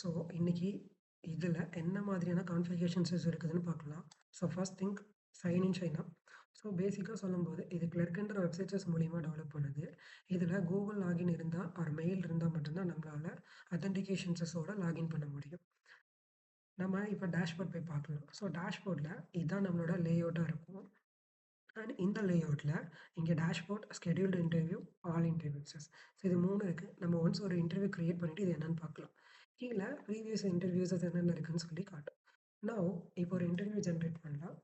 So, இன்னைக்கு இதில என்ன மாதிரியான கான்ஃபிகரேஷன்ஸஸ் இருக்குதுன்னு பார்க்கலாம். So, first thing sign in sign up. So, பேசிக்கா சொல்லும்போது இது கிளர்க்ன்ற வெப்சைட்ஸ் மூலியமா டெவலப் பண்ணுது. இதில கூகுள் லாகின் இருந்தா ஆர் மெயில் இருந்தா மட்டும் தான் நம்மளால ஆத்தென்டிகேஷன்ஸஸோட லாகின் பண்ண முடியும். நம்ம இப்ப டேஷ்போர்ட் போய் பார்க்கலாம். ஸோ, டேஷ்போர்ட்ல இதான் நம்மளோட லேஅவுட்டா இருக்கும். அண்ட் இந்த லேஅவுட்ல இங்க dashboard, scheduled interview, all interviews. So இது 3 இருக்கு. நம்ம ஒன்ஸ் ஒரு இன்டர்வியூ கிரியேட் பண்ணிட்டு இது என்னன்னு பார்க்கலாம். கீழ ப்ரீவியஸ் இன்டர்வியூஸஸ் என்னென்ன இருக்குன்னு சொல்லி காட்டும். நவ் இப்போ ஒரு இன்டர்வியூ ஜெனரேட் பண்ணலாம்.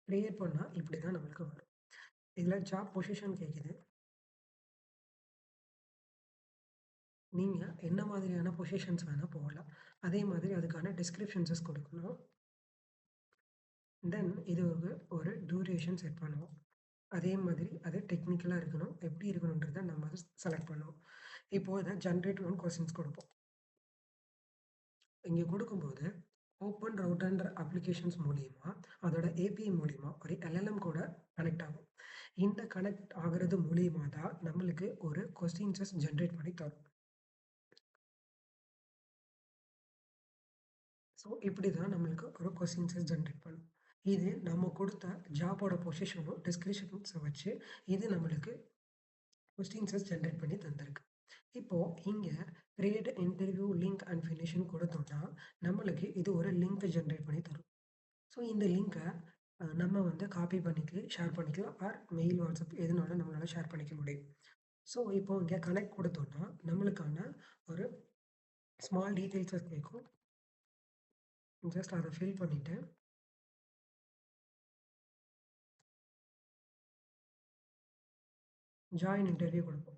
கிரியேட் பண்ணா இப்படி தான் நம்மளுக்கு வரும். இதுல ஜாப் பொசிஷன் கேட்குது. நீங்க என்ன மாதிரியான பொசிஷன்ஸ் வேணா போடலாம். அதே மாதிரி அதுக்கான டிஸ்கிரிப்ஷன்ஸஸ் கொடுக்கணும். தென் இது ஒரு டியூரேஷன் செட் பண்ணுவோம். அதே மாதிரி அது டெக்னிக்கலா இருக்கணும். எப்படி இருக்கணுன்றத நம்ம செலக்ட் பண்ணுவோம். இப்போ இத ஜெனரேட் 1 கொஸ்டின்ஸ் கொடுப்போம். இங்க கொடுக்கும்போது ஓப்பன் ரவுட்டர்ன்ற அப்ளிகேஷன்ஸ் மூலியமா, அதோட ஏபிஐ மூலியமா ஒரு எல்எல்எம் கூட கனெக்ட் ஆகும். இந்த கனெக்ட் ஆகுறது மூலியமா தான் நம்மளுக்கு ஒரு கொஸ்டின்ஸஸ் ஜெனரேட் பண்ணி தரும். ஸோ இப்படி தான் நம்மளுக்கு ஒரு கொஸ்டின்ஸஸ் ஜெனரேட் பண்ணும். இது நம்ம கொடுத்த ஜாபோட பொசிஷனும், டிஸ்கிரிப்ஷன்ஸ வச்சு இது நம்மளுக்கு கொஸ்டின்ஸஸ் ஜெனரேட் பண்ணி தந்திருக்கு. இப்போ இங்க கிரியேட் இன்டர்வியூ லிங்க் அண்ட் ஃபினிஷ்ன்னு கொடுத்தோம்னா, நம்மளுக்கு இது ஒரு லிங்க் ஜெனரேட் பண்ணி தரும். ஸோ இந்த லிங்க்க நம்ம வந்து காப்பி பண்ணிட்டு ஷேர் பண்ணிக்கலாம். ஆர் மெயில், வாட்ஸ்அப் எதுனாலும் நம்மளால ஷேர் பண்ணிக்க முடியும். ஸோ இப்போ இங்க கனெக்ட் கொடுத்தோம்னா, நம்மளுக்கான ஒரு ஸ்மால் டீட்டெயில்ஸஸ் கேட்கும். ஜஸ்ட் அத ஃபில் பண்ணிட்டு ஜாயின் இன்டர்வியூ கொடுப்போம்.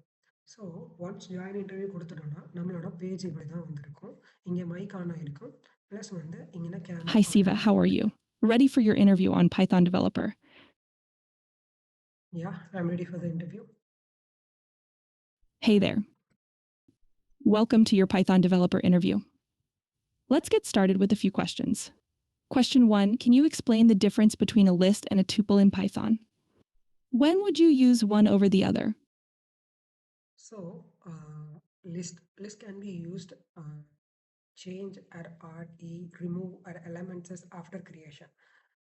ஸோ ஒன்ஸ் ஜாயின் இன்டர்வியூ கொடுத்துட்டோம்னா, நம்மளோட பேஜ் இப்படி தான் வந்திருக்கும். இங்க மைக் ஆன் ஆயிருக்கும். பிளஸ் வந்து இங்கன camera Hi, on Siva. How are ஆயிருக்கும். you? Ready for your interview on Python Developer? Yeah, I'm ready for the interview. Hey there. Welcome to your Python Developer interview. Let's get started with a few questions. Question 1. Can you explain the difference between a list and a tuple in Python? When would you use one over the other? So, list can be used change or add, remove or elements as after creation.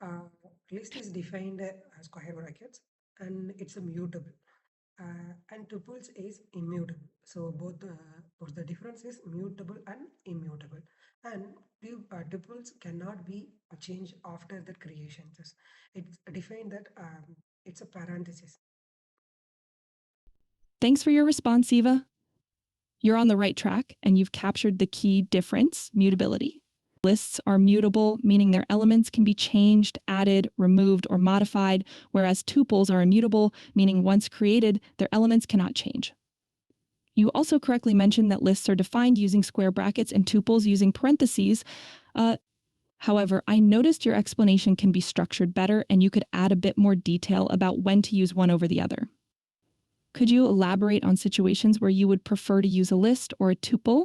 Uh, List is defined as square brackets and it's a mutable. And tuples is immutable. So both the difference is mutable and immutable. And tuples cannot be changed after the creation. It's defined that it's a parenthesis. Thanks for your response, Siva. You're on the right track and you've captured the key difference, mutability. Lists are mutable, meaning their elements can be changed, added, removed, or modified, whereas tuples are immutable, meaning once created, their elements cannot change. You also correctly mentioned that lists are defined using square brackets and tuples using parentheses. However, I noticed your explanation can be structured better and you could add a bit more detail about when to use one over the other. Could you elaborate on situations where you would prefer to use a list or a tuple?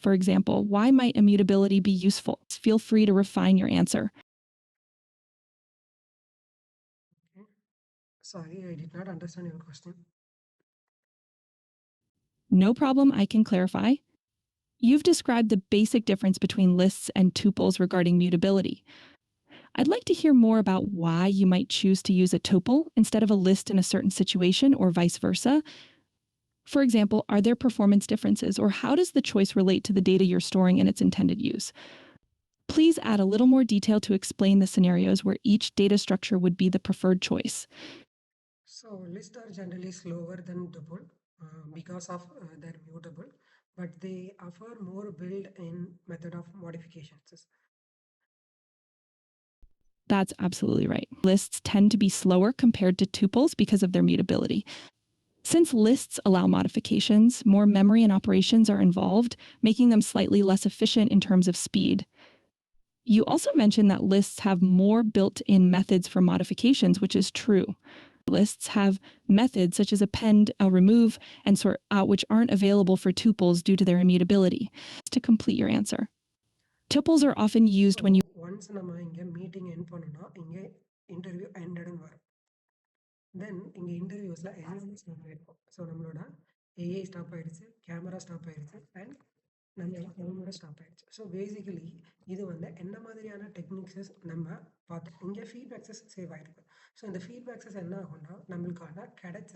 For example, why might immutability be useful? Feel free to refine your answer. Okay. Sorry, I did not understand your question. No problem, I can clarify. You've described the basic difference between lists and tuples regarding mutability. I'd like to hear more about why you might choose to use a tuple instead of a list in a certain situation or vice versa. For example, are there performance differences or how does the choice relate to the data you're storing in its intended use? Please add a little more detail to explain the scenarios where each data structure would be the preferred choice. So lists are generally slower than tuple because of their mutable, but they offer more built-in method of modifications. That's absolutely right. Lists tend to be slower compared to tuples because of their mutability. Since lists allow modifications, more memory and operations are involved, making them slightly less efficient in terms of speed. You also mentioned that lists have more built-in methods for modifications, which is true. Lists have methods such as append, remove, and sort out, which aren't available for tuples due to their immutability. To complete your answer, tuples are often used when you once நம்ம இங்க meeting end பண்ணோம்னா இங்க interview endedன்னு வரும். தென் இங்க இன்டர்வியூஸ்ல எல்லாமே stop ஆயிருக்கும். So நம்மளோட AI stop ஆயிடுச்சு, கேமரா ஸ்டாப் ஆயிடுச்சு, அண்ட் நம்மளோட டைமோட ஸ்டாப் ஆயிடுச்சு. ஸோ பேசிக்கலி இது வந்து என்ன மாதிரியான டெக்னிக்ஸஸ் நம்ம பார்த்தோம். இங்கே ஃபீட்பேக்ஸஸ் சேவ் ஆயிருக்கு. ஸோ இந்த ஃபீட்பேக்ஸஸ் என்ன ஆகும்னா, நம்மளுக்கான கிடைச்ச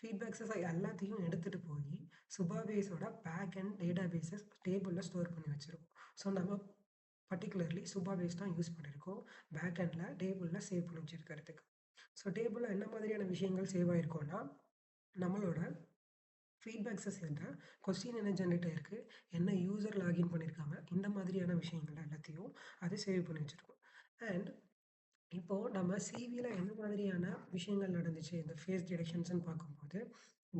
ஃபீட்பேக்ஸஸ் எல்லாத்தையும் எடுத்துட்டு போய் சுபாபேஸோட பேக் அண்ட் டேட்டாபேஸஸ் டேபிளில் ஸ்டோர் பண்ணி வச்சிருக்கோம். ஸோ நம்ம பர்டிகுலர்லி சுபாபேஸ் தான் யூஸ் பண்ணியிருக்கோம் பேக் அண்டில் டேபிளில் சேவ் பண்ணி வச்சிருக்கிறதுக்கு. ஸோ டேபிளில் என்ன மாதிரியான விஷயங்கள் சேவ் ஆயிருக்கோன்னா, நம்மளோட ஃபீட்பேக்ஸஸ் என்ன, கொஸ்டின் என்ன ஜெனரேட் ஆயிருக்கு, என்ன யூசர் லாகின் பண்ணியிருக்காங்க, இந்த மாதிரியான விஷயங்கள் எல்லாத்தையும் அது சேவ் பண்ணி வச்சிருக்கோம். அண்ட் இப்போ நம்ம சிவில என்ன மாதிரியான விஷயங்கள் நடந்துச்சு இந்த ஃபேஸ் டிடெக்ஷன்ஸ்ன்னு பார்க்கும்போது,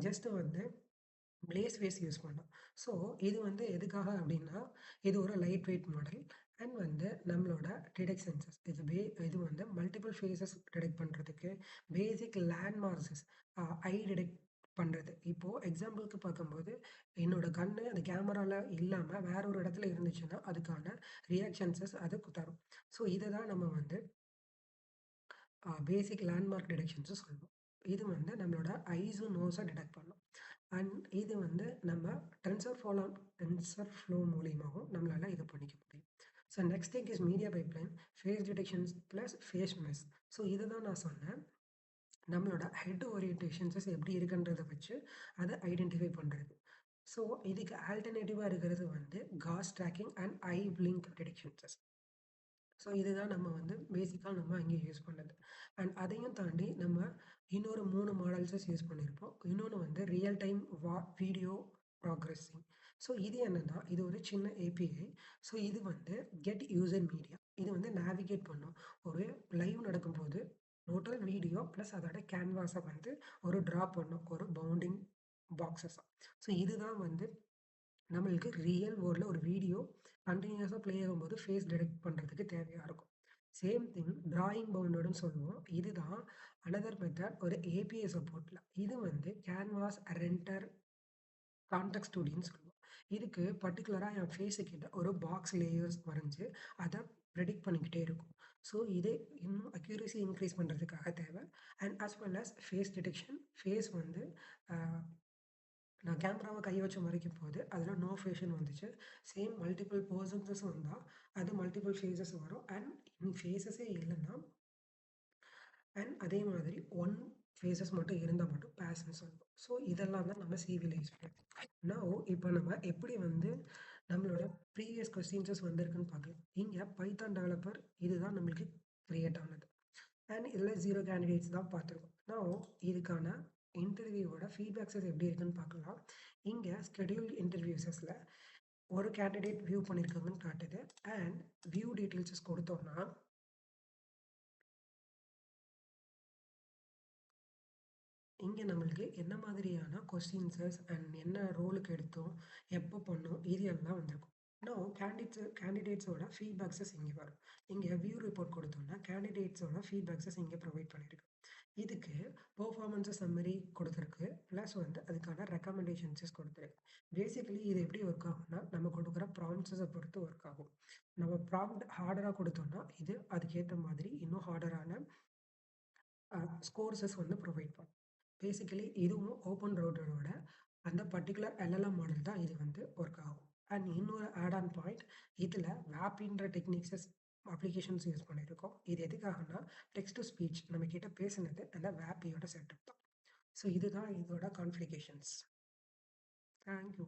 ஜஸ்ட் வந்து பிளேஸ் ஃபேஸ் யூஸ் பண்ணோம். ஸோ இது வந்து எதுக்காக அப்படின்னா, இது ஒரு லைட் வெயிட் மாடல் அண்ட் வந்து நம்மளோட டிடெக்ட் சென்சஸ் இது வந்து மல்டிபிள் ஃபேஸஸ் டிடெக்ட் பண்ணுறதுக்கு பேசிக் லேண்ட்மார்க்ஸஸ் ஐ டிடெக்ட் பண்ணுறது. இப்போ எக்ஸாம்பிளுக்கு பார்க்கும்போது, என்னோட கண்ணு அந்த கேமரால இல்லாம வேற ஒரு இடத்துல இருந்துச்சுன்னா, அதுக்கான ரியாக்ஷன்ஸஸ் அது தரும். ஸோ இத தான் நம்ம வந்து பேசிக் லேண்ட்மார்க் டிடெக்ஷன்ஸு சொல்லுவோம். இது வந்து நம்மளோட ஐஸும் நோஸும் டிடெக்ட் பண்ணும். அண்ட் இது வந்து நம்ம டென்சர் ஃப்ளோ மூலியமாவும் நம்மளால இது பண்ணிக்க முடியும். So next thing is media pipeline, face detections plus face mesh. So இதுதான் நான் சொன்னேன். நம்மளோட ஹெட் ஓரியன்டேஷன்ஸஸ் எப்படி இருக்குன்றத வச்சு அதை ஐடென்டிஃபை பண்ணுறது. ஸோ இதுக்கு ஆல்டர்னேட்டிவாக இருக்கிறது வந்து gaze tracking and eye blink detections. So இதுதான் நம்ம வந்து பேசிக்கா நம்ம அங்கே யூஸ் பண்ணது. அண்ட் அதையும் தாண்டி நம்ம இன்னொரு 3 மாடல்ஸஸ் யூஸ் பண்ணியிருப்போம். இன்னொன்னு வந்து real time video progressing. So இது என்னன்னா, இது ஒரு சின்ன ஏபிஐ. ஸோ இது வந்து கெட் யூசர் மீடியா. இது வந்து நேவிகேட் பண்ணும். ஒரு லைவ் நடக்கும்போது டோட்டல் வீடியோ ப்ளஸ் அதோட கேன்வாஸை வந்து ஒரு ட்ரா பண்ணும். ஒரு பவுண்டிங் பாக்ஸஸா. ஸோ இதுதான் வந்து நம்மளுக்கு ரியல் வேர்ல்டில் ஒரு வீடியோ கண்டினியூஸாக ப்ளே ஆகும்போது ஃபேஸ் டிடெக்ட் பண்ணுறதுக்கு தேவையாக இருக்கும். சேம் திங் டிராயிங் பவுண்டர்னு சொல்லுவோம். இதுதான் அனதர் மெத்தட் ஒரு ஏபிஐ சப்போர்ட்டில். இது வந்து கேன்வாஸ் ரெண்டர் கான்டெக்ஸ்ட் ஸ்டுடியோன்னு சொல்லுவோம். இதுக்கு பர்டிகுலராக என் ஃபேஸு கிட்ட ஒரு பாக்ஸ் லேயர்ஸ் வரைஞ்சு அதை ப்ரெடிக்ட் பண்ணிக்கிட்டே இருக்கும். ஸோ இது இன்னும் அக்யூரசி இன்க்ரீஸ் பண்ணுறதுக்காக தேவை. And as well as face detection. Face வந்து நான் கேமராவை கை வச்சு மறைக்கும் போது அதில் நோ ஃபேஸ்ன்னு வந்துச்சு. சேம் மல்டிபிள் பர்சன்ஸஸ் வந்தால் அது மல்டிபிள் ஃபேஸஸ் வரும். அண்ட் ஃபேஸஸே இல்லைன்னா அதே மாதிரி ஒன் ஃபேஸஸ் மட்டும் இருந்தால் மட்டும் பேஸ்ன்னு சொல்லுவோம். ஸோ இதெல்லாம் தான் நம்ம சிவில யூஸ் பண்ணுவோம். நவ் இப்போ நம்ம எப்படி வந்து நம்மளோட ப்ரீவியஸ் கொஸ்டின்ஸஸ் வந்திருக்குன்னு பார்க்கலாம். இங்கே பைத்தான் டெவலப்பர் இதுதான் நம்மளுக்கு கிரியேட் ஆனது. அண்ட் இதில் 0 கேண்டிடேட்ஸ் தான் பார்த்துருக்கோம். நவ் இதுக்கான இன்டர்வியூவோட ஃபீட்பேக்ஸஸ் எப்படி இருக்குன்னு பார்க்கலாம். இங்கே ஸ்கெடியூல் இன்டர்வியூஸஸில் ஒரு கேண்டிடேட் வியூ பண்ணியிருக்காங்கன்னு காட்டுது. அண்ட் வியூ டீட்டெயில்ஸஸ் கொடுத்தோம்னா இங்கே நம்மளுக்கு என்ன மாதிரியான கொஸ்டின்ஸஸ் அண்ட் என்ன ரோலுக்கு எடுத்தோம், எப்போ பண்ணோம், இது எல்லாம் வந்திருக்கும். நோ கேண்டிடேட்ஸோட ஃபீட்பேக்ஸஸ் இங்கே வரும். இங்கே வியூ ரிப்போர்ட் கொடுத்தோம்னா கேண்டிடேட்ஸோட ஃபீட்பேக்ஸஸ் இங்கே ப்ரொவைட் பண்ணியிருக்கு. இதுக்கு பெர்ஃபார்மன்ஸ் சம்மரி கொடுத்துருக்கு. ப்ளஸ் வந்து அதுக்கான ரெக்கமெண்டேஷன்ஸஸ் கொடுத்துருக்கு. பேசிக்கலி இது எப்படி ஒர்க் ஆகும்னா, நம்ம கொடுக்குற ப்ராம்ப்ட்ஸை பொறுத்து ஒர்க் ஆகும். நம்ம ப்ராம்ப்ட் ஹார்டராக கொடுத்தோம்னா இது அதுக்கேற்ற மாதிரி இன்னும் ஹார்டரான ஸ்கோர்ஸஸ் வந்து ப்ரொவைட் பண்ணும். பேசிக்கலி இதுவும் ஓப்பன் ரவுட்டரோட அந்த பர்டிகுலர் எல்எல்எம் மாடல் தான் இது வந்து ஒர்க் ஆகும். அண்ட் இன்னொரு ஆட் ஆன் பாயிண்ட், இதில் வேப்ன்ற டெக்னிக்ஸஸ் அப்ளிகேஷன்ஸ் யூஸ் பண்ணியிருக்கோம். இது எதுக்காகனா டெக்ஸ்ட் டு ஸ்பீச் நம்ம கிட்ட பேசுனது அந்த வேப்பியோட செட்டப் தான். ஸோ இதுதான் இதோட கான்ஃபிகரேஷன்ஸ். தேங்க்யூ.